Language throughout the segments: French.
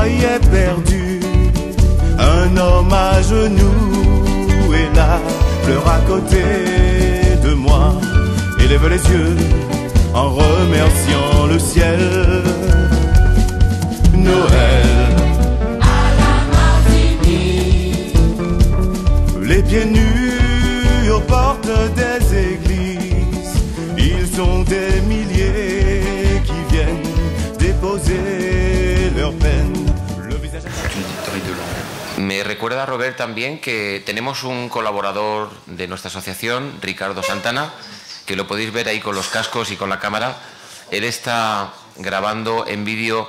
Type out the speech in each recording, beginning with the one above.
croyais perdu. Un homme à genoux est là, pleure à côté de moi et lève les yeux en remerciant le ciel. Noël à la Martinique, les pieds nus aux portes des églises, ils sont des milliers qui viennent déposer leur peine. Le visage Me recuerda, Robert, también que tenemos un colaborador de nuestra asociación, Ricardo Santana, que lo podéis ver ahí con los cascos y con la cámara. Él está grabando en vídeo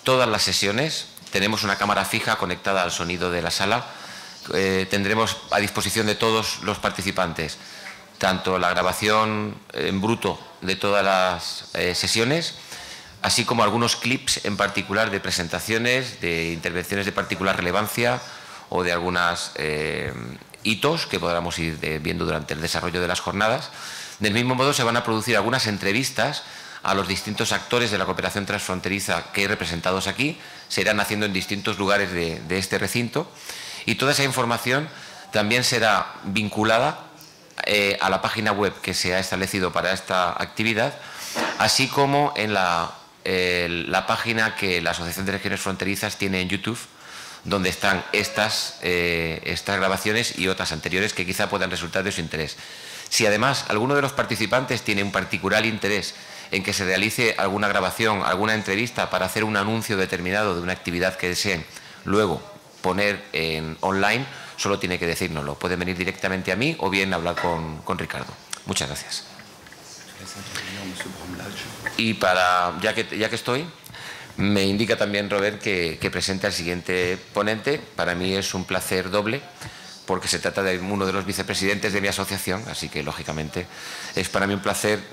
todas las sesiones. Tenemos una cámara fija conectada al sonido de la sala. Tendremos a disposición de todos los participantes tanto la grabación en bruto de todas las sesiones, así como algunos clips en particular de presentaciones, de intervenciones de particular relevancia o de algunos hitos que podamos ir viendo durante el desarrollo de las jornadas. Del mismo modo, se van a producir algunas entrevistas a los distintos actores de la cooperación transfronteriza que hay representados aquí. Se irán haciendo en distintos lugares de este recinto y toda esa información también será vinculada a la página web que se ha establecido para esta actividad, así como en la página que la Asociación de Regiones Fronterizas tiene en YouTube, donde están estas grabaciones y otras anteriores que quizá puedan resultar de su interés. Si además alguno de los participantes tiene un particular interés en que se realice alguna grabación, alguna entrevista para hacer un anuncio determinado de una actividad que deseen luego poner online, solo tiene que decírnoslo. Pueden venir directamente a mí o bien hablar con Ricardo. Muchas gracias. Y ya que estoy, me indica también Robert que presente al siguiente ponente. Para mí es un placer doble, porque se trata de uno de los vicepresidentes de mi asociación, así que lógicamente es para mí un placer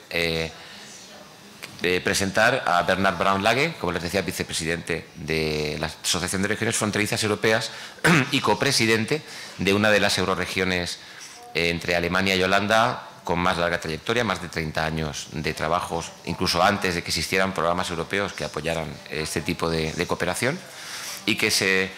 presentar a Bernard Braunlage, como les decía, vicepresidente de la Asociación de Regiones Fronterizas Europeas y copresidente de una de las euroregiones entre Alemania y Holanda con más larga trayectoria, más de 30 años de trabajos, incluso antes de que existieran programas europeos que apoyaran este tipo de cooperación, y que se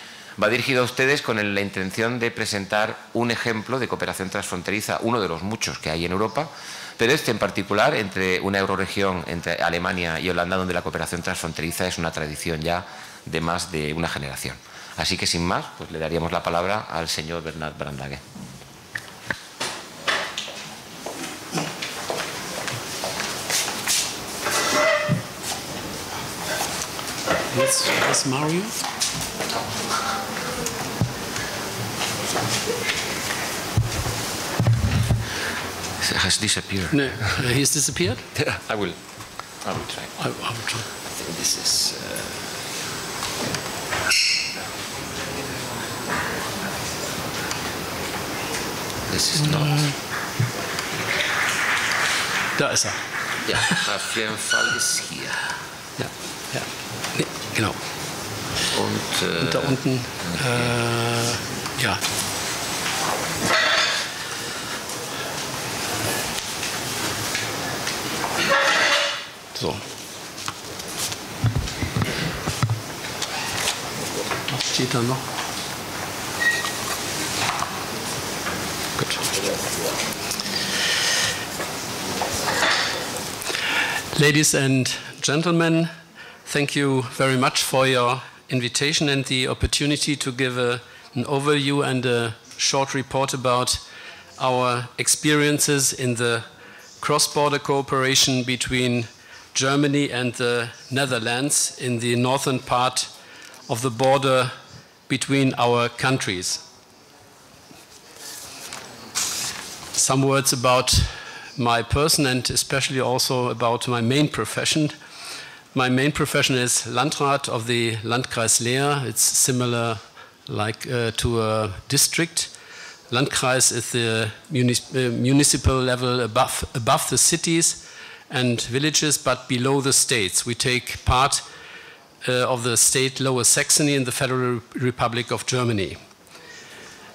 va dirigido a ustedes con la intención de presentar un ejemplo de cooperación transfronteriza, uno de los muchos que hay en Europa, pero este en particular entre una euroregión entre Alemania y Holanda, donde la cooperación transfronteriza es una tradición ya de más de una generación. Así que sin más, pues le daríamos la palabra al señor Bernard Braunlage. Yes, Mario. It has disappeared. No, he's disappeared? Yeah, I will try. I will try. I think this is... this is not... Da ist er. Ja, auf jeden Fall ist hier. Ja, ja. Nee, genau. Und da unten, ja. So. Was steht da noch? Gut. Ladies and gentlemen, thank you very much for your invitation and the opportunity to give an overview and a short report about our experiences in the cross-border cooperation between Germany and the Netherlands in the northern part of the border between our countries. Some words about my person and especially also about my main profession. My main profession is Landrat of the Landkreis Leer. It's similar like to a district. Landkreis is the municipal level above the cities and villages, but below the states. We take part of the state Lower Saxony in the Federal Republic of Germany.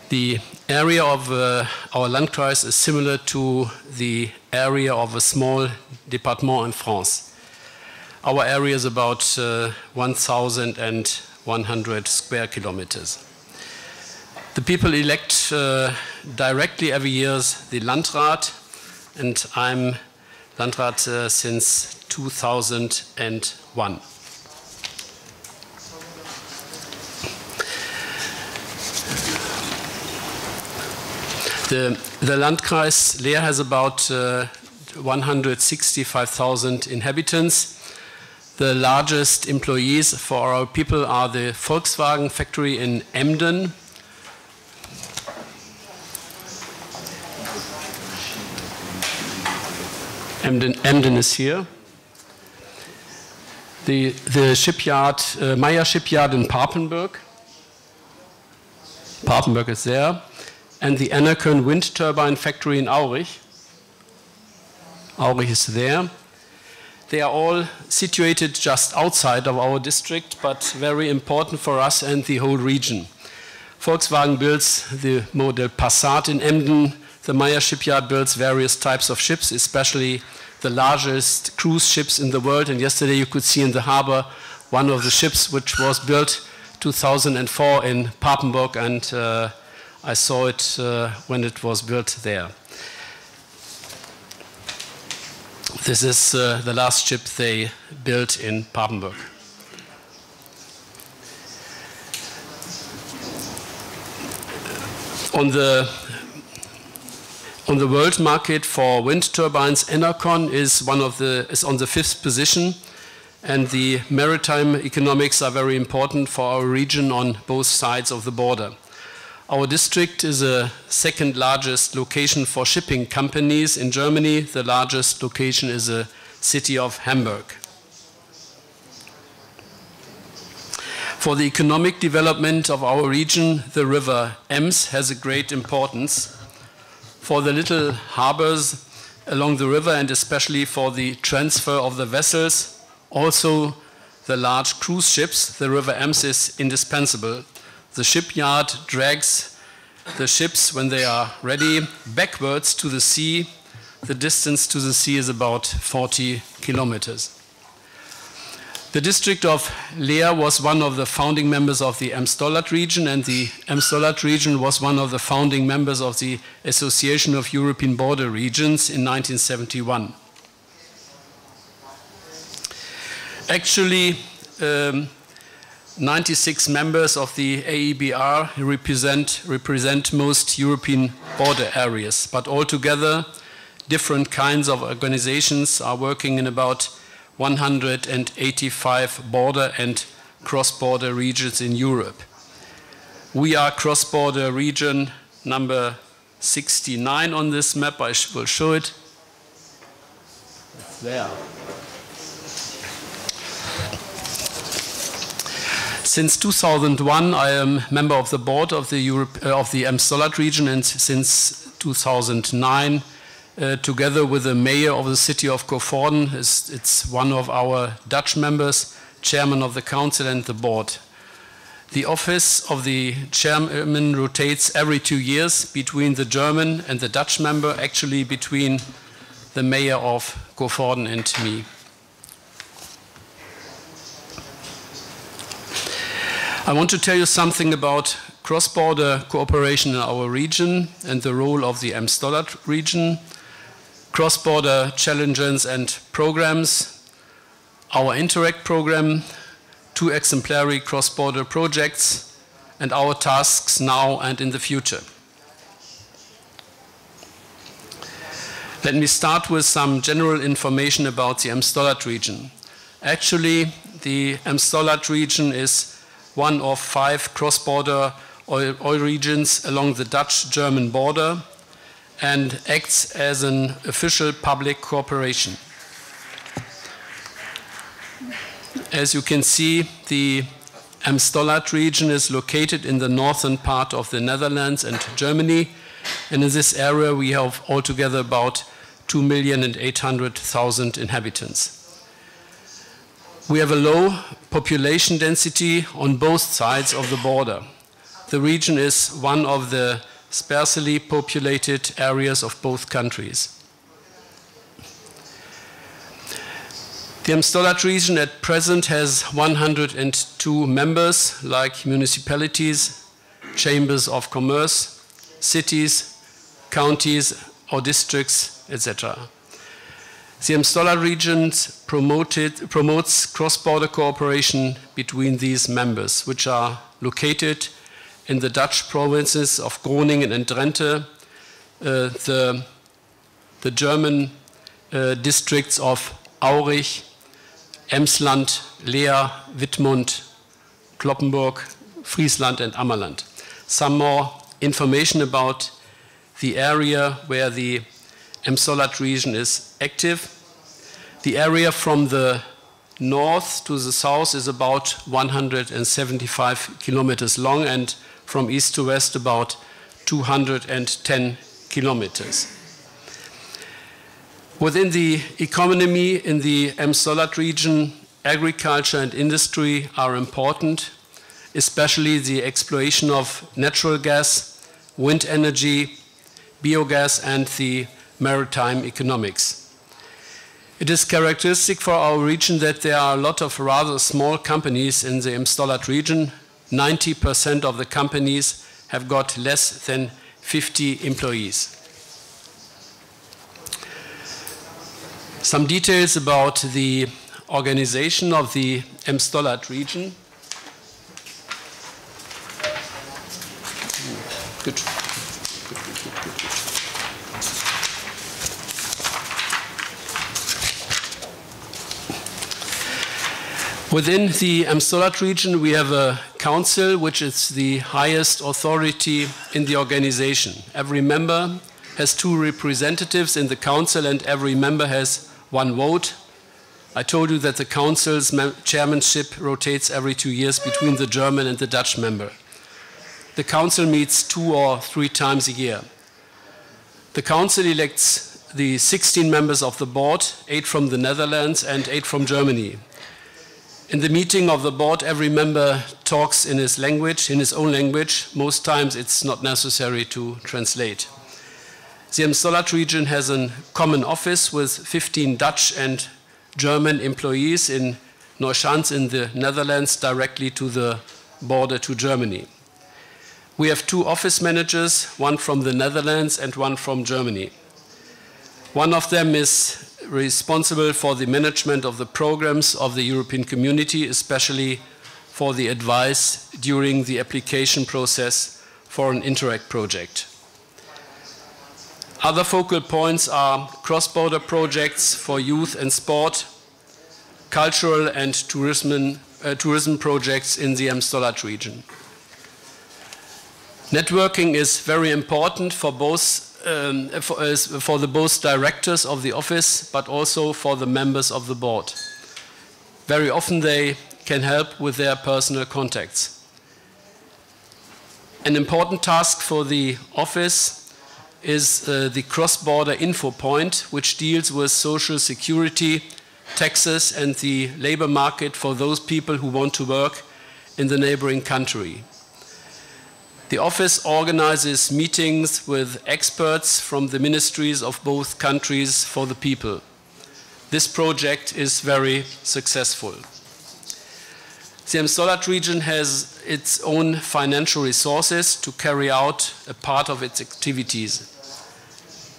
The area of our Landkreis is similar to the area of a small département in France. Our area is about 1,100 100 square kilometers. The people elect directly every year the Landrat, and I'm Landrat since 2001. The Landkreis Leer has about 165,000 inhabitants. The largest employees for our people are the Volkswagen factory in Emden. Emden is here. The shipyard, Meyer shipyard in Papenburg. Papenburg is there. And the Enerkon wind turbine factory in Aurich. Aurich is there. They are all situated just outside of our district, but very important for us and the whole region. Volkswagen builds the model Passat in Emden. The Meyer shipyard builds various types of ships, especially the largest cruise ships in the world. And yesterday you could see in the harbor one of the ships which was built 2004 in Papenburg, and I saw it when it was built there. This is the last ship they built in Papenburg. On the world market for wind turbines, Enerkon is on the 5th position, and the maritime economics are very important for our region on both sides of the border. Our district is the second largest location for shipping companies in Germany. The largest location is the city of Hamburg. For the economic development of our region, the river Ems has a great importance. For the little harbors along the river, and especially for the transfer of the vessels, also the large cruise ships, the river Ems is indispensable. The shipyard drags the ships, when they are ready, backwards to the sea. The distance to the sea is about 40 kilometers. The district of Leer was one of the founding members of the Ems-Dollard region, and the Ems-Dollard region was one of the founding members of the Association of European Border Regions in 1971. Actually, 96 members of the AEBR represent most European border areas, but altogether different kinds of organizations are working in about 185 border and cross-border regions in Europe. We are cross-border region number 69 on this map. I will show it. It's there. Since 2001, I am member of the board of the Ems-Dollard region, and since 2009, together with the mayor of the city of Coevorden, it's one of our Dutch members, chairman of the council and the board. The office of the chairman rotates every 2 years between the German and the Dutch member, actually between the mayor of Coevorden and me. I want to tell you something about cross-border cooperation in our region and the role of the Ems-Dollard region, cross-border challenges and programs, our Interact program, 2 exemplary cross-border projects, and our tasks now and in the future. Let me start with some general information about the Ems-Dollard region. Actually, the Ems-Dollard region is one of 5 cross-border oil regions along the Dutch-German border and acts as an official public corporation. As you can see, the Ems-Dollard region is located in the northern part of the Netherlands and Germany, and in this area we have altogether about 2,800,000 inhabitants. We have a low population density on both sides of the border. The region is one of the sparsely populated areas of both countries. The Emstolat region at present has 102 members, like municipalities, chambers of commerce, cities, counties or districts, etc. The Emstolat region promotes cross-border cooperation between these members, which are located in the Dutch provinces of Groningen and Drenthe, the German districts of Aurich, Emsland, Leer, Wittmund, Cloppenburg, Friesland and Ammerland. Some more information about the area where the Emstolat region is active. The area from the north to the south is about 175 kilometers long, and from east to west about 210 kilometers. Within the economy in the Emstolat region, agriculture and industry are important, especially the exploration of natural gas, wind energy, biogas and the maritime economics. It is characteristic for our region that there are a lot of rather small companies in the Emstolat region. 90% of the companies have got less than 50 employees. Some details about the organization of the Emstolat region. Good. Within the Emstolat region, we have a council, which is the highest authority in the organization. Every member has 2 representatives in the council, and every member has 1 vote. I told you that the council's chairmanship rotates every 2 years between the German and the Dutch member. The council meets 2 or 3 times a year. The council elects the 16 members of the board, 8 from the Netherlands and 8 from Germany. In the meeting of the board, every member talks in his language, in his own language. Most times it's not necessary to translate. The Emstolat region has a common office with 15 Dutch and German employees in Neuschans in the Netherlands, directly to the border to Germany. We have 2 office managers, 1 from the Netherlands and 1 from Germany. One of them is responsible for the management of the programs of the European Community, especially for the advice during the application process for an Interreg project. Other focal points are cross-border projects for youth and sport, cultural and tourism projects in the Emstolat region. Networking is very important for both for the both directors of the office, but also for the members of the board. Very often they can help with their personal contacts. An important task for the office is the cross-border info point, which deals with social security, taxes and the labor market for those people who want to work in the neighboring country. The office organizes meetings with experts from the ministries of both countries for the people. This project is very successful. The Emstolat region has its own financial resources to carry out a part of its activities.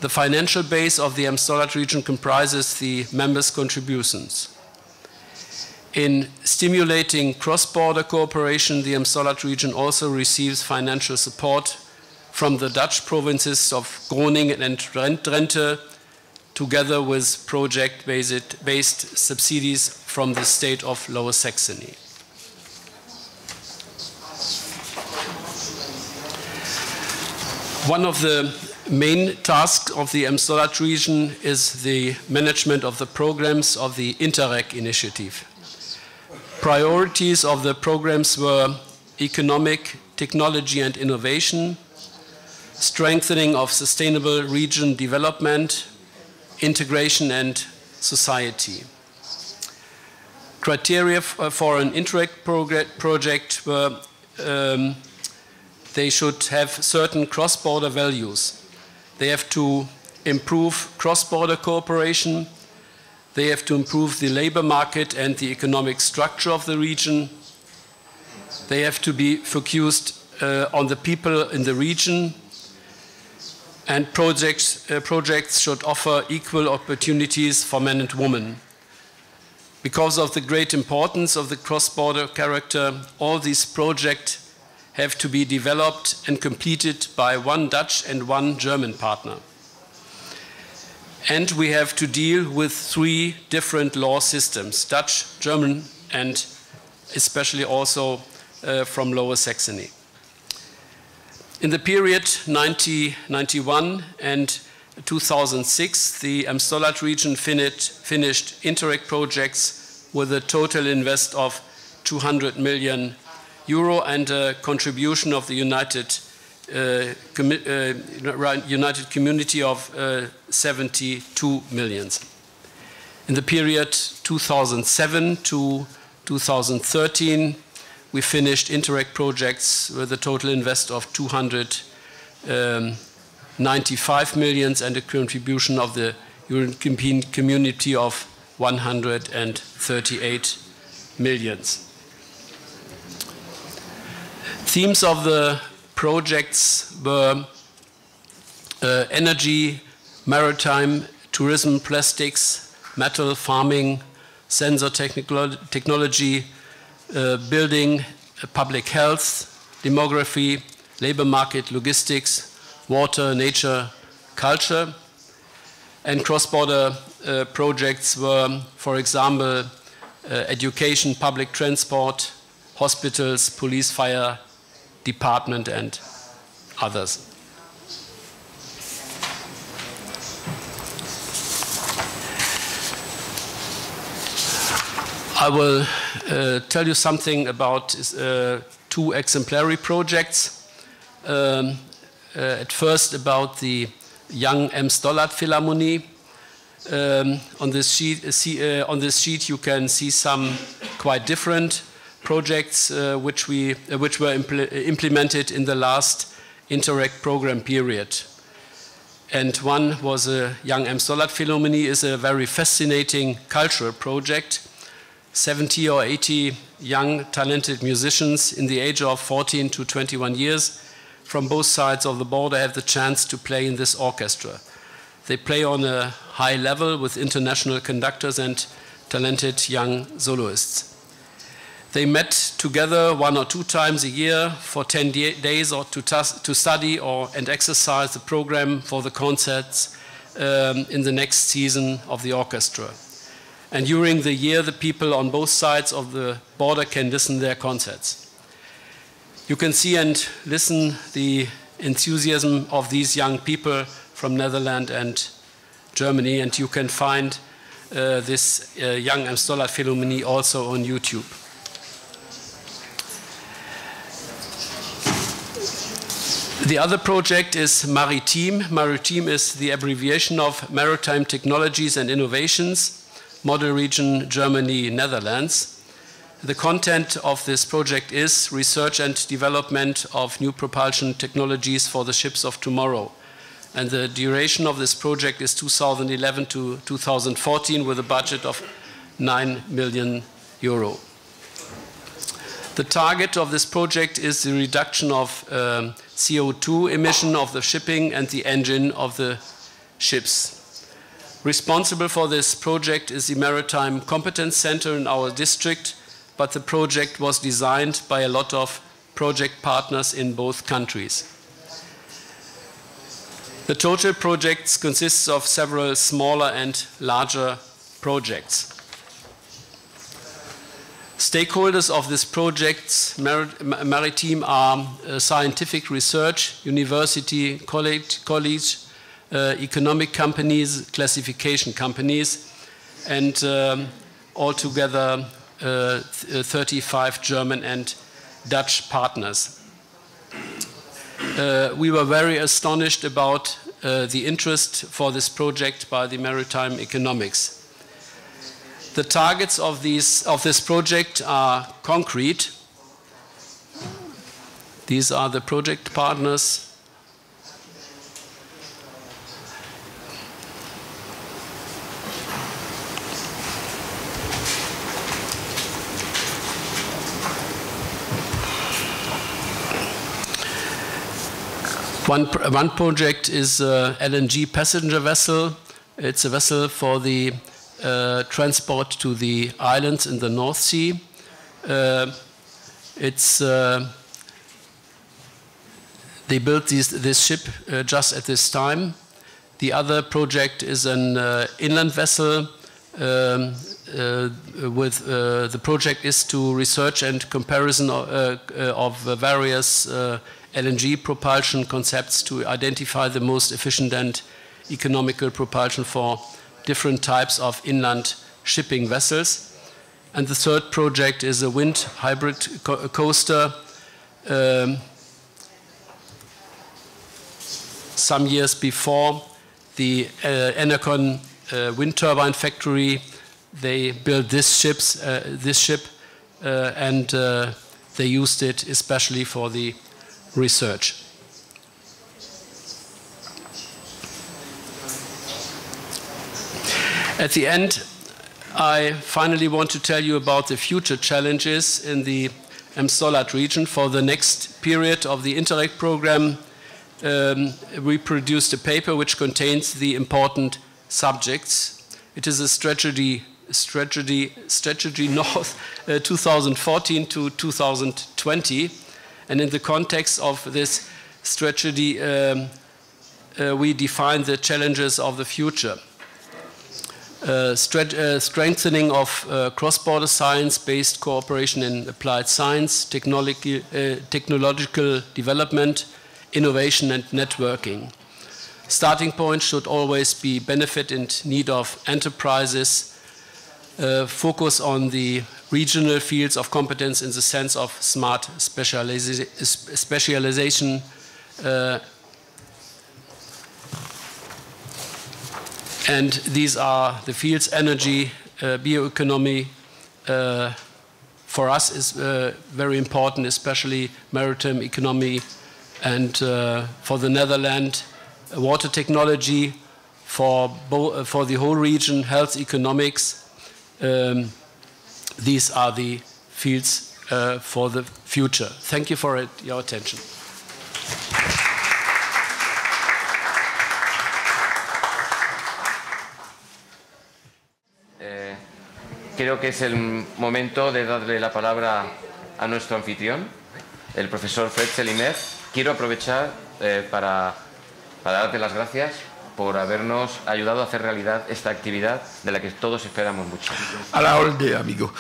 The financial base of the Emstolat region comprises the members' contributions. In stimulating cross-border cooperation, the Emstolat region also receives financial support from the Dutch provinces of Groningen and Drenthe, together with project-based subsidies from the state of Lower Saxony. One of the main tasks of the Emstolat region is the management of the programs of the Interreg initiative. Priorities of the programs were economic, technology and innovation, strengthening of sustainable region development, integration and society. Criteria for an Interreg project were they should have certain cross-border values. They have to improve cross-border cooperation. They have to improve the labor market and the economic structure of the region. They have to be focused on the people in the region. And projects should offer equal opportunities for men and women. Because of the great importance of the cross-border character, all these projects have to be developed and completed by one Dutch and one German partner. And we have to deal with 3 different law systems, Dutch, German, and especially also from Lower Saxony. In the period 1991 and 2006, the Amstolat region finished Interreg projects with a total invest of 200 million euro and a contribution of the United Community of 72 million. In the period 2007 to 2013, we finished Interreg projects with a total invest of 295 million and a contribution of the European Community of 138 million. Themes of the projects were energy, maritime, tourism, plastics, metal, farming, sensor technology, building, public health, demography, labor market, logistics, water, nature, culture. And cross-border projects were, for example, education, public transport, hospitals, police, fire department, and others. I will tell you something about 2 exemplary projects. At first about the Young Amstolat Philharmonie. On this sheet you can see some quite different projects which were implemented in the last Interreg program period. And one was a Young Amstolat Philharmonie, is a very fascinating cultural project. 70 or 80 young talented musicians in the age of 14 to 21 years from both sides of the border have the chance to play in this orchestra. They play on a high level with international conductors and talented young soloists. They met together 1 or 2 times a year for 10 days or to study and exercise the program for the concerts in the next season of the orchestra. And during the year, the people on both sides of the border can listen to their concerts. You can see and listen the enthusiasm of these young people from Netherlands and Germany, and you can find this Young Amstolat Philharmonie also on YouTube. The other project is Maritime. Maritime is the abbreviation of Maritime Technologies and Innovations, Model Region Germany, Netherlands. The content of this project is research and development of new propulsion technologies for the ships of tomorrow. And the duration of this project is 2011 to 2014 with a budget of 9 million euro. The target of this project is the reduction of CO2 emission of the shipping and the engine of the ships. Responsible for this project is the Maritime Competence Center in our district, but the project was designed by a lot of project partners in both countries. The total project consists of several smaller and larger projects. Stakeholders of this project, Maritime, are scientific research, university, college, economic companies, classification companies, and altogether 35 German and Dutch partners. We were very astonished about the interest for this project by the Maritime Economics. The targets of this project are concrete. These are the project partners. One project is LNG passenger vessel. It's a vessel for the transport to the islands in the North Sea. They built this ship just at this time. The other project is an inland vessel. The project is to research and comparison of various LNG propulsion concepts to identify the most efficient and economical propulsion for different types of inland shipping vessels. And the third project is a wind hybrid coaster. Some years before the Enercon wind turbine factory, they built this ship, and they used it especially for the research. At the end, I finally want to tell you about the future challenges in the Emsdollad region. For the next period of the Interreg program, we produced a paper which contains the important subjects. It is a strategy North 2014 to 2020, and in the context of this strategy, we define the challenges of the future. Strengthening of cross-border science-based cooperation in applied science, technological development, innovation and networking. Starting point should always be benefit and need of enterprises. Focus on the regional fields of competence in the sense of smart specialization. And these are the fields: energy, bioeconomy. For us is very important, especially maritime economy, and for the Netherlands, water technology. For the whole region, health economics. These are the fields for the future. Thank you for your attention. Creo que es el momento de darle la palabra a nuestro anfitrión, el profesor Fred Selimez. Quiero aprovechar para darte las gracias por habernos ayudado a hacer realidad esta actividad de la que todos esperamos mucho. A la orden, amigo.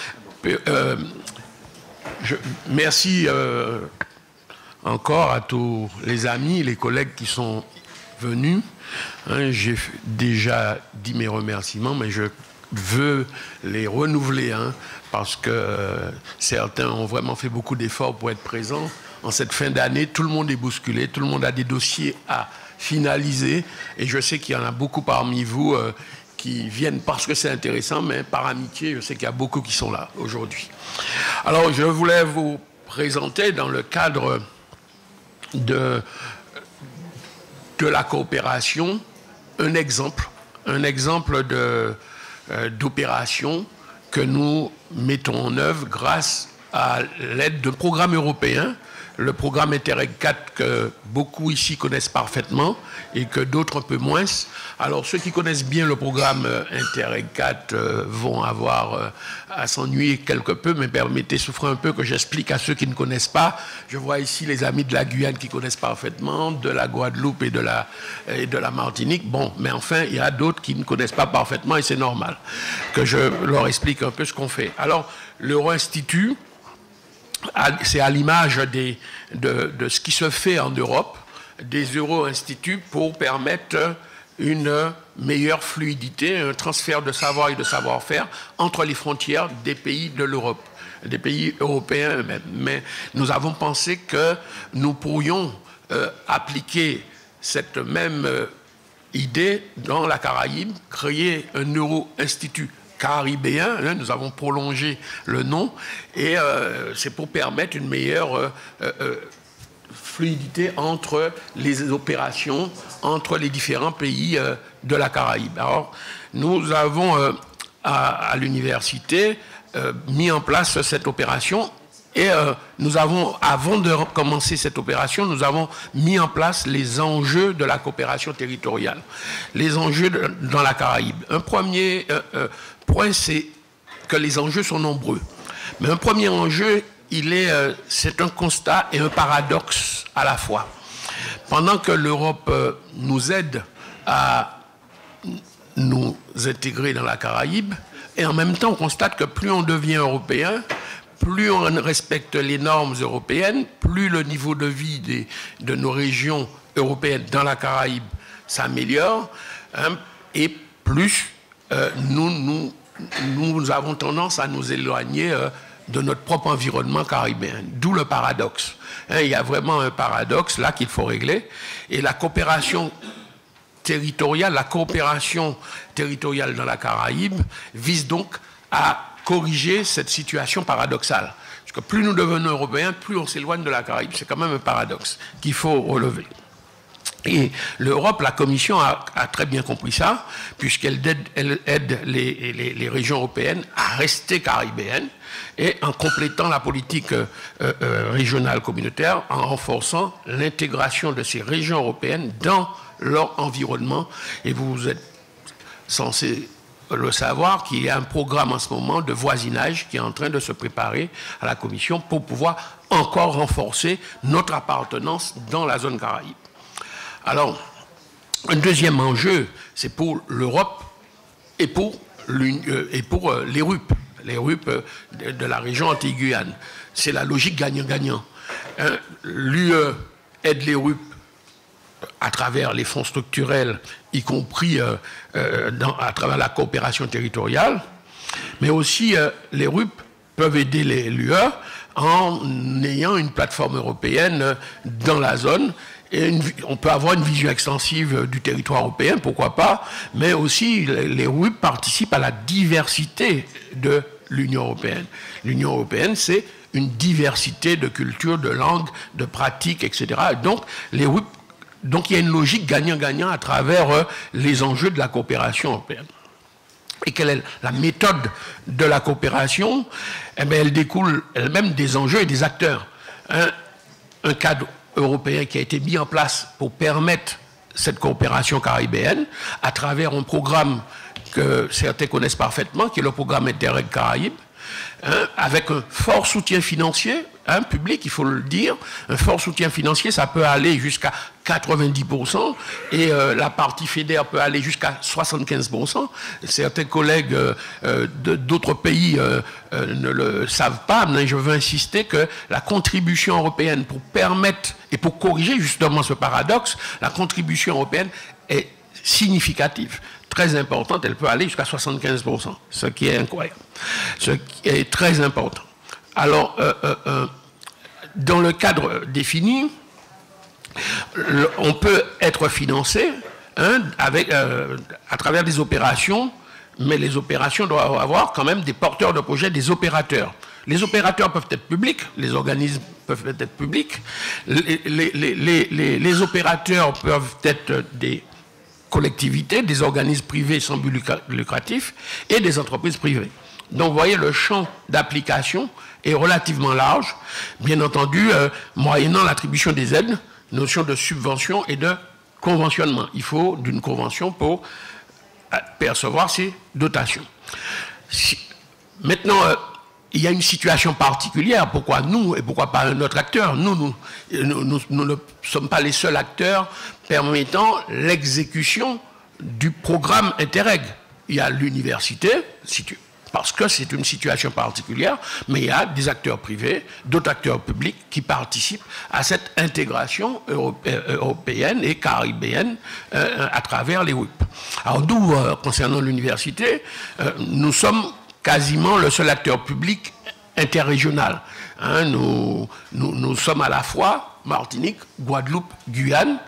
Merci encore à tous les amis, les collègues qui sont venus. J'ai déjà dit mes remerciements, mais je veux les renouveler, parce que certains ont vraiment fait beaucoup d'efforts pour être présents. En cette fin d'année, tout le monde est bousculé, tout le monde a des dossiers à finaliser, et je sais qu'il y en a beaucoup parmi vous qui viennent parce que c'est intéressant, mais par amitié, je sais qu'il y a beaucoup qui sont là aujourd'hui. Alors, je voulais vous présenter dans le cadre de la coopération un exemple d'opération que nous mettons en œuvre grâce à l'aide d'un programme européen, le programme Interreg 4 que beaucoup ici connaissent parfaitement et que d'autres un peu moins. Alors ceux qui connaissent bien le programme Interreg 4 vont avoir à s'ennuyer quelque peu, mais permettez, souffrez un peu que j'explique à ceux qui ne connaissent pas. Je vois ici les amis de la Guyane qui connaissent parfaitement, de la Guadeloupe et de la Martinique. Bon, mais enfin, il y a d'autres qui ne connaissent pas parfaitement et c'est normal que je leur explique un peu ce qu'on fait. Alors, l'Euro-Institut, c'est à l'image de ce qui se fait en Europe, des Euro-Instituts pour permettre une meilleure fluidité, un transfert de savoir et de savoir-faire entre les frontières des pays de l'Europe, des pays européens eux-mêmes. Mais nous avons pensé que nous pourrions appliquer cette même idée dans la Caraïbe, créer un Euro-Institut caribéen, nous avons prolongé le nom, et c'est pour permettre une meilleure fluidité entre les opérations, entre les différents pays de la Caraïbe. Alors, nous avons à l'université mis en place cette opération Et nous avons, avant de commencer cette opération, nous avons mis en place les enjeux de la coopération territoriale. Les enjeux dans la Caraïbe. Un premier point, c'est que les enjeux sont nombreux. Mais un premier enjeu, c'est un constat et un paradoxe à la fois. Pendant que l'Europe nous aide à nous intégrer dans la Caraïbe, et en même temps, on constate que plus on devient européen, plus on respecte les normes européennes, plus le niveau de vie de nos régions européennes dans la Caraïbe s'améliore, hein, et plus nous avons tendance à nous éloigner de notre propre environnement caribéen. D'où le paradoxe. Hein, il y a vraiment un paradoxe là qu'il faut régler. Et la coopération territoriale dans la Caraïbe vise donc à corriger cette situation paradoxale. Parce que plus nous devenons européens, plus on s'éloigne de la Caraïbe. C'est quand même un paradoxe qu'il faut relever. Et l'Europe, la Commission a très bien compris ça, puisqu'elle aide les régions européennes à rester caribéennes, et en complétant la politique régionale communautaire, en renforçant l'intégration de ces régions européennes dans leur environnement. Et vous êtes censé le savoir qu'il y a un programme en ce moment de voisinage qui est en train de se préparer à la Commission pour pouvoir encore renforcer notre appartenance dans la zone Caraïbe. Alors, un deuxième enjeu, c'est pour l'Europe et pour les RUP de la région Antilles-Guyane. C'est la logique gagnant-gagnant. L'UE aide les RUP à travers les fonds structurels, y compris à travers la coopération territoriale, mais aussi les RUP peuvent aider l'UE en ayant une plateforme européenne dans la zone. Et on peut avoir une vision extensive du territoire européen, pourquoi pas, mais aussi les RUP participent à la diversité de l'Union européenne. L'Union européenne, c'est une diversité de cultures, de langues, de pratiques, etc. Donc, les RUP, donc il y a une logique gagnant-gagnant à travers les enjeux de la coopération européenne. Et quelle est la méthode de la coopération? Eh bien, elle découle elle-même des enjeux et des acteurs. Un cadre européen qui a été mis en place pour permettre cette coopération caribéenne à travers un programme que certains connaissent parfaitement, qui est le programme Interreg Caraïbes, avec un fort soutien financier, public, il faut le dire. Un fort soutien financier, ça peut aller jusqu'à 90%, et la partie fédère peut aller jusqu'à 75%. Certains collègues d'autres pays ne le savent pas, mais je veux insister que la contribution européenne, pour permettre et pour corriger justement ce paradoxe, la contribution européenne est significative, très importante, elle peut aller jusqu'à 75%, ce qui est incroyable, ce qui est très important. Alors, dans le cadre défini, on peut être financé à travers des opérations, mais les opérations doivent avoir quand même des porteurs de projets, des opérateurs. Les opérateurs peuvent être publics, les organismes peuvent être publics, les opérateurs peuvent être des collectivités, des organismes privés sans but lucratif et des entreprises privées. Donc, vous voyez, le champ d'application est relativement large, bien entendu, moyennant l'attribution des aides, notion de subvention et de conventionnement. Il faut d'une convention pour percevoir ces dotations. Maintenant, il y a une situation particulière. Pourquoi nous et pourquoi pas un autre acteur? Nous ne sommes pas les seuls acteurs permettant l'exécution du programme Interreg. Il y a l'université, parce que c'est une situation particulière, mais il y a des acteurs privés, d'autres acteurs publics qui participent à cette intégration européenne et caribéenne à travers les WIP. Alors nous, concernant l'université, nous sommes quasiment le seul acteur public interrégional. Nous sommes à la fois Martinique, Guadeloupe, Guyane,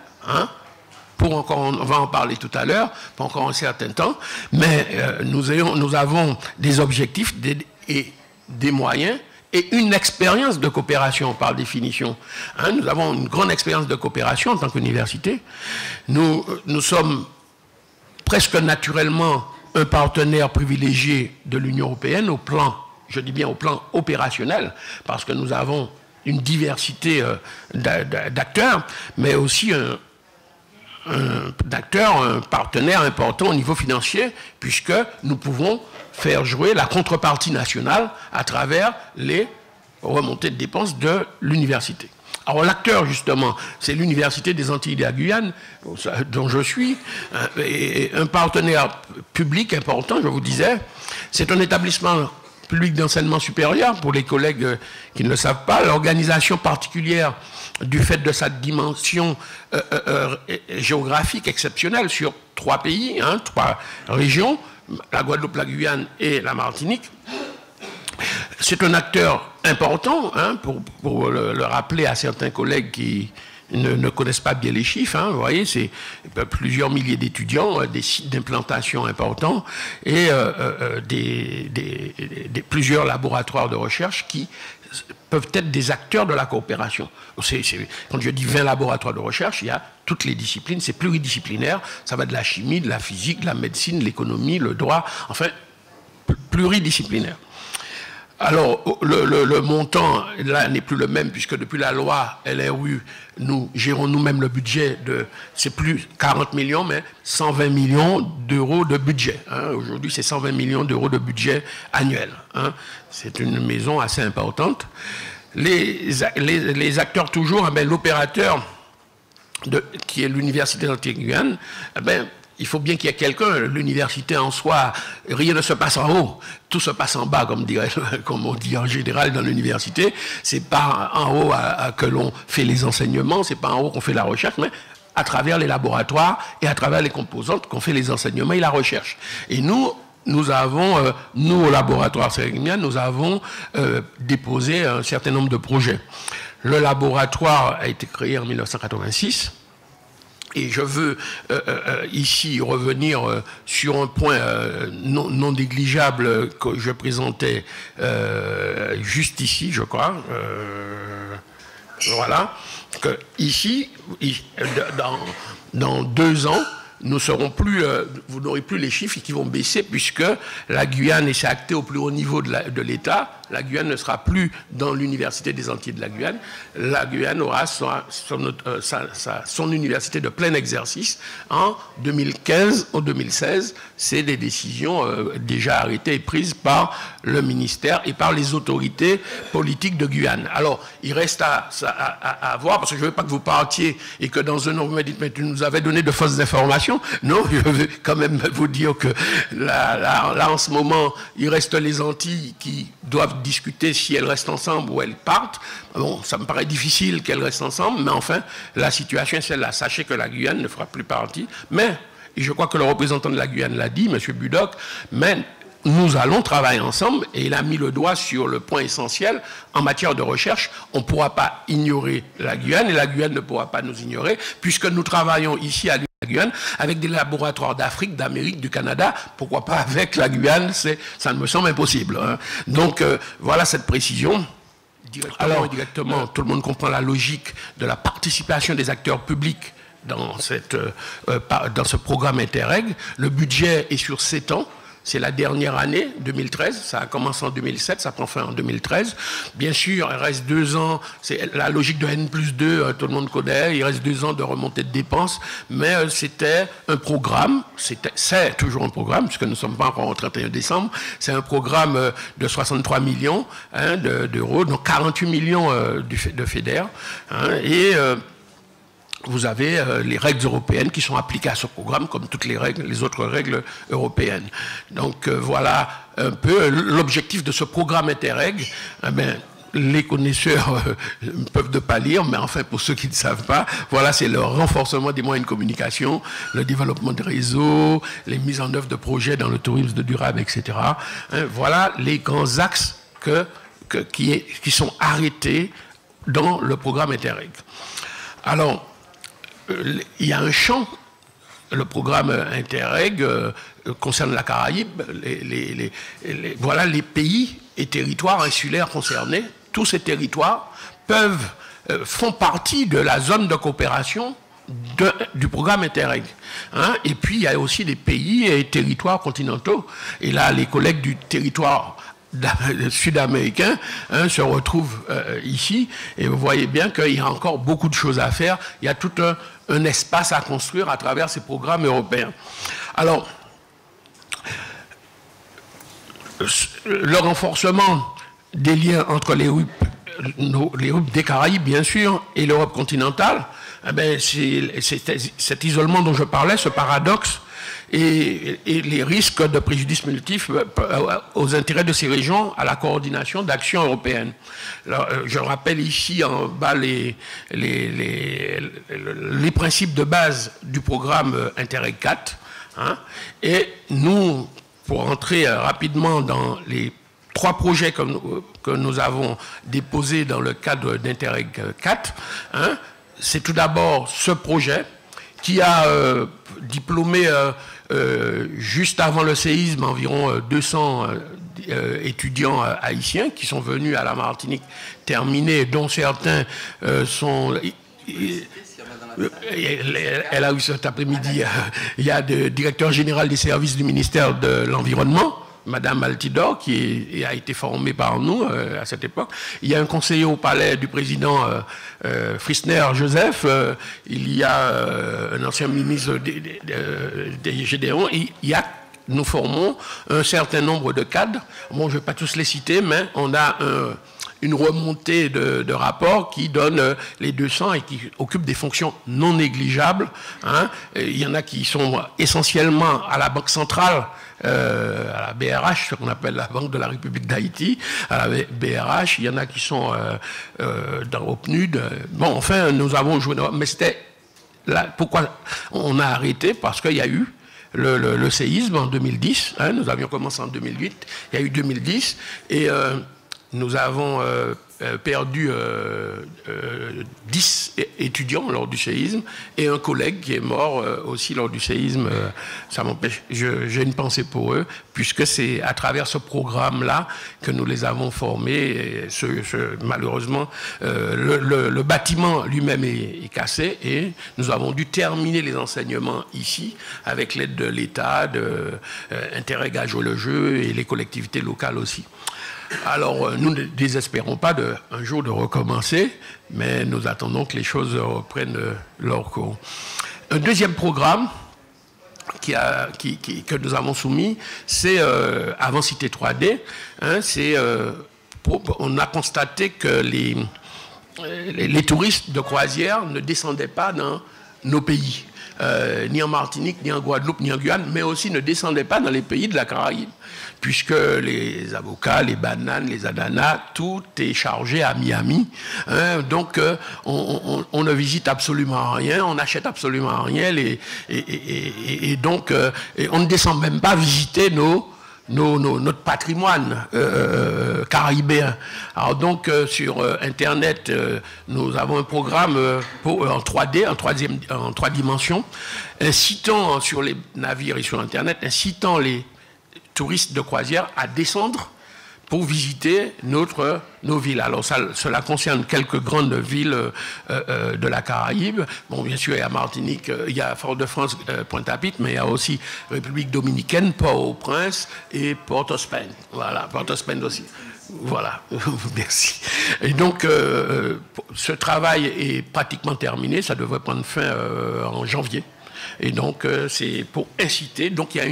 on va en parler tout à l'heure, pour encore un certain temps, mais nous avons des objectifs et des moyens et une expérience de coopération par définition. Nous avons une grande expérience de coopération en tant qu'université. Nous sommes presque naturellement un partenaire privilégié de l'Union européenne au plan je dis bien au plan opérationnel, parce que nous avons une diversité d'acteurs, mais aussi un partenaire important au niveau financier, puisque nous pouvons faire jouer la contrepartie nationale à travers les remontées de dépenses de l'université. Alors l'acteur, justement, c'est l'Université des Antilles et de la Guyane, dont je suis, et un partenaire public important, je vous disais. C'est un établissement public d'enseignement supérieur, pour les collègues qui ne le savent pas, l'organisation particulière du fait de sa dimension géographique exceptionnelle sur 3 pays, 3 régions, la Guadeloupe, la Guyane et la Martinique. C'est un acteur important, pour le rappeler à certains collègues qui ne connaissent pas bien les chiffres. Vous voyez, c'est plusieurs milliers d'étudiants, des sites d'implantation importants et plusieurs laboratoires de recherche qui peuvent être des acteurs de la coopération. Quand je dis 20 laboratoires de recherche, il y a toutes les disciplines, c'est pluridisciplinaire, ça va de la chimie, de la physique, de la médecine, l'économie, le droit, enfin, pluridisciplinaire. Alors, le montant, là, n'est plus le même, puisque depuis la loi LRU, nous gérons nous-mêmes le budget de, c'est plus 40 millions, mais 120 millions d'euros de budget. Aujourd'hui, c'est 120 millions d'euros de budget annuel. C'est une maison assez importante. Les acteurs toujours, l'opérateur, qui est l'Université d'Antilles-Guyane, il faut bien qu'il y ait quelqu'un. L'université en soi, rien ne se passe en haut. Tout se passe en bas, comme on dit en général dans l'université. C'est pas en haut que l'on fait les enseignements, c'est pas en haut qu'on fait la recherche, mais à travers les laboratoires et à travers les composantes qu'on fait les enseignements et la recherche. Et nous avons, au laboratoire Sérémia, nous avons déposé un certain nombre de projets. Le laboratoire a été créé en 1986. Et je veux ici revenir sur un point non négligeable que je présentais juste ici, je crois. Voilà. Que ici, dans 2 ans, nous serons plus, vous n'aurez plus les chiffres qui vont baisser, puisque la Guyane, et c'est acté au plus haut niveau de l'État, la Guyane ne sera plus dans l'Université des Antilles de la Guyane. La Guyane aura son université de plein exercice en 2015 ou 2016. C'est des décisions déjà arrêtées et prises par le ministère et par les autorités politiques de Guyane. Alors, il reste à voir, parce que je ne veux pas que vous partiez et que dans un an, vous me dites, mais tu nous avais donné de fausses informations. Non, je veux quand même vous dire que là en ce moment, il reste les Antilles qui doivent discuter si elles restent ensemble ou elles partent. Bon, ça me paraît difficile qu'elles restent ensemble, mais enfin, la situation est celle-là. Sachez que la Guyane ne fera plus partie, mais, et je crois que le représentant de la Guyane l'a dit, M. Budoc, mais nous allons travailler ensemble, et il a mis le doigt sur le point essentiel. En matière de recherche, on ne pourra pas ignorer la Guyane, et la Guyane ne pourra pas nous ignorer, puisque nous travaillons ici à Guyane, avec des laboratoires d'Afrique, d'Amérique, du Canada, pourquoi pas avec la Guyane, ça ne me semble impossible. Donc voilà cette précision. Directement, tout le monde comprend la logique de la participation des acteurs publics dans ce programme Interreg. Le budget est sur 7 ans. C'est la dernière année, 2013. Ça a commencé en 2007, ça prend fin en 2013. Bien sûr, il reste 2 ans. C'est la logique de N+2, tout le monde connaît. Il reste 2 ans de remontée de dépenses. Mais c'était un programme. C'est toujours un programme, puisque nous ne sommes pas encore au 31 décembre. C'est un programme de 63 millions d'euros, donc 48 millions de FEDER. Vous avez les règles européennes qui sont appliquées à ce programme, comme toutes les autres règles européennes. Donc voilà un peu l'objectif de ce programme Interreg. Les connaisseurs peuvent ne pas lire, mais enfin pour ceux qui ne savent pas, voilà, c'est le renforcement des moyens de communication, le développement des réseaux, les mises en œuvre de projets dans le tourisme durable, etc. Voilà les grands axes qui sont arrêtés dans le programme Interreg. Alors, il y a un champ, le programme Interreg concerne la Caraïbe, voilà les pays et territoires insulaires concernés. Tous ces territoires font partie de la zone de coopération du programme Interreg. Et puis il y a aussi des pays et territoires continentaux. Et là, les collègues du territoire sud-américains se retrouvent ici. Et vous voyez bien qu'il y a encore beaucoup de choses à faire. Il y a tout un espace à construire à travers ces programmes européens. Alors, le renforcement des liens entre les RUP des Caraïbes, bien sûr, et l'Europe continentale, eh bien, c'est cet isolement dont je parlais, ce paradoxe, et les risques de préjudice multiples aux intérêts de ces régions à la coordination d'actions européennes. Alors, je rappelle ici en bas les principes de base du programme Interreg 4. Hein, et nous, pour entrer rapidement dans les 3 projets que nous avons déposés dans le cadre d'Interreg 4, hein, c'est tout d'abord ce projet qui a diplômé juste avant le séisme environ 200 étudiants haïtiens qui sont venus à la Martinique terminer, dont certains sont... Elle a eu cet après-midi, il y a le directeur général des services du ministère de l'Environnement, Madame Altidor, qui a été formée par nous à cette époque. Il y a un conseiller au palais du président Frischner Joseph. Il y a un ancien ministre des Gédéons. Nous formons un certain nombre de cadres. Bon, je ne vais pas tous les citer, mais on a une remontée de rapports qui donne les 200 et qui occupent des fonctions non négligeables. Hein. Il y en a qui sont essentiellement à la Banque centrale, à la BRH, ce qu'on appelle la Banque de la République d'Haïti, à la BRH. Il y en a qui sont au PNUD. Bon, enfin, nous avons joué... Mais c'était... Là, pourquoi on a arrêté? Parce qu'il y a eu le séisme en 2010. Hein, nous avions commencé en 2008. Il y a eu 2010. Et... nous avons perdu 10 étudiants lors du séisme et un collègue qui est mort aussi lors du séisme. Ça m'empêche. J'ai une pensée pour eux, puisque c'est à travers ce programme-là que nous les avons formés. Et malheureusement, le bâtiment lui-même est cassé et nous avons dû terminer les enseignements ici avec l'aide de l'État, Interreg à jouer le jeu et les collectivités locales aussi. Alors, nous ne désespérons pas un jour de recommencer, mais nous attendons que les choses reprennent leur cours. Un deuxième programme que nous avons soumis, c'est avant Cité 3D. Hein, on a constaté que les touristes de croisière ne descendaient pas dans nos pays, ni en Martinique, ni en Guadeloupe, ni en Guyane, mais aussi ne descendaient pas dans les pays de la Caraïbe, puisque les avocats, les bananes, les ananas, tout est chargé à Miami. Hein, donc, on ne visite absolument rien, on n'achète absolument rien, et donc, on ne descend même pas visiter notre patrimoine caribéen. Alors donc, sur Internet, nous avons un programme en 3D, en 3 dimensions, incitant sur les navires et sur Internet, incitant les touristes de croisière à descendre pour visiter nos villes. Alors cela concerne quelques grandes villes de la Caraïbe. Bon, bien sûr, il y a Martinique, il y a Fort-de-France, Pointe-à-Pitre, mais il y a aussi République dominicaine, Port-au-Prince et Port-au-Spain. Voilà, Port-au-Spain aussi. Voilà, merci. Et donc, ce travail est pratiquement terminé. Ça devrait prendre fin en janvier. Et donc, c'est pour inciter. Donc, il y a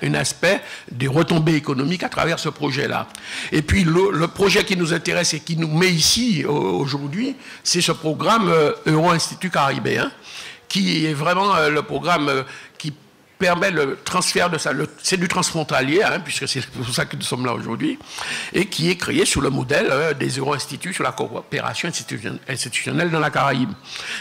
un aspect des retombées économiques à travers ce projet-là. Et puis, le projet qui nous intéresse et qui nous met ici aujourd'hui, c'est ce programme Euro-Institut caribéen, qui est vraiment le programme qui permet le transfert de ça. C'est du transfrontalier, hein, puisque c'est pour ça que nous sommes là aujourd'hui, et qui est créé sous le modèle des Euro-Instituts sur la coopération institutionnelle dans la Caraïbe.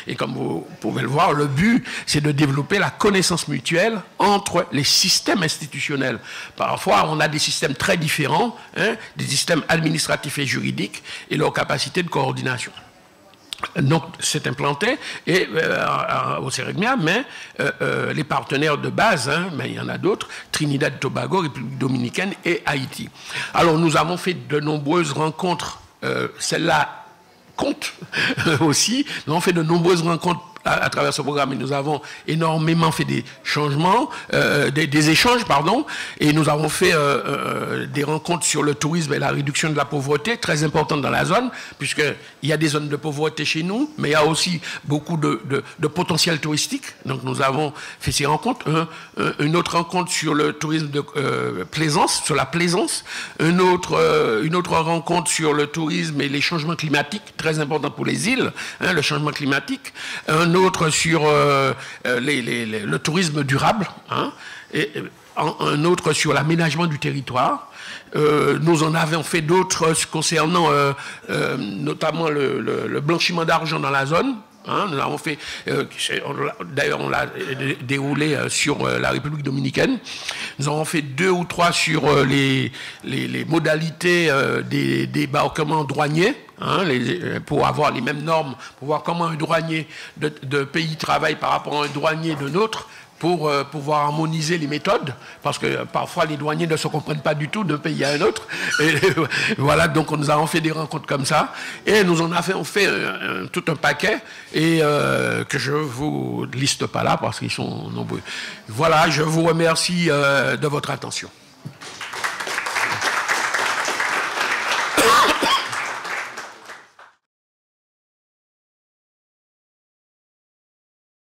Et comme vous pouvez le voir, le but, c'est de développer la connaissance mutuelle entre les systèmes institutionnels. Parfois, on a des systèmes très différents, hein, des systèmes administratifs et juridiques, et leur capacité de coordination. Donc, c'est implanté au Sérigmia, mais les partenaires de base, hein, mais il y en a d'autres, Trinidad et Tobago, République dominicaine et Haïti. Alors, nous avons fait de nombreuses rencontres, celle-là compte aussi, nous avons fait de nombreuses rencontres à travers ce programme, et nous avons énormément fait des changements, des échanges, pardon, et nous avons fait des rencontres sur le tourisme et la réduction de la pauvreté, très importantes dans la zone, puisqu'il y a des zones de pauvreté chez nous, mais il y a aussi beaucoup de potentiel touristique. Donc nous avons fait ces rencontres. Une autre rencontre sur le tourisme de plaisance, sur la plaisance. Une autre rencontre sur le tourisme et les changements climatiques, très important pour les îles, hein, le changement climatique. Un autre sur le tourisme durable, hein, et un autre sur l'aménagement du territoire. Nous en avons fait d'autres concernant notamment le blanchiment d'argent dans la zone. Hein, nous avons fait, d'ailleurs on l'a déroulé sur la République dominicaine. Nous avons fait 2 ou 3 sur les modalités des débarquements douaniers, hein, pour avoir les mêmes normes, pour voir comment un douanier de pays travaille par rapport à un douanier de nôtre, pour pouvoir harmoniser les méthodes, parce que parfois les douaniers ne se comprennent pas du tout d'un pays à un autre. Et voilà, donc nous avons fait des rencontres comme ça, et nous en avons fait tout un paquet, et que je ne vous liste pas là, parce qu'ils sont nombreux. Voilà, je vous remercie de votre attention.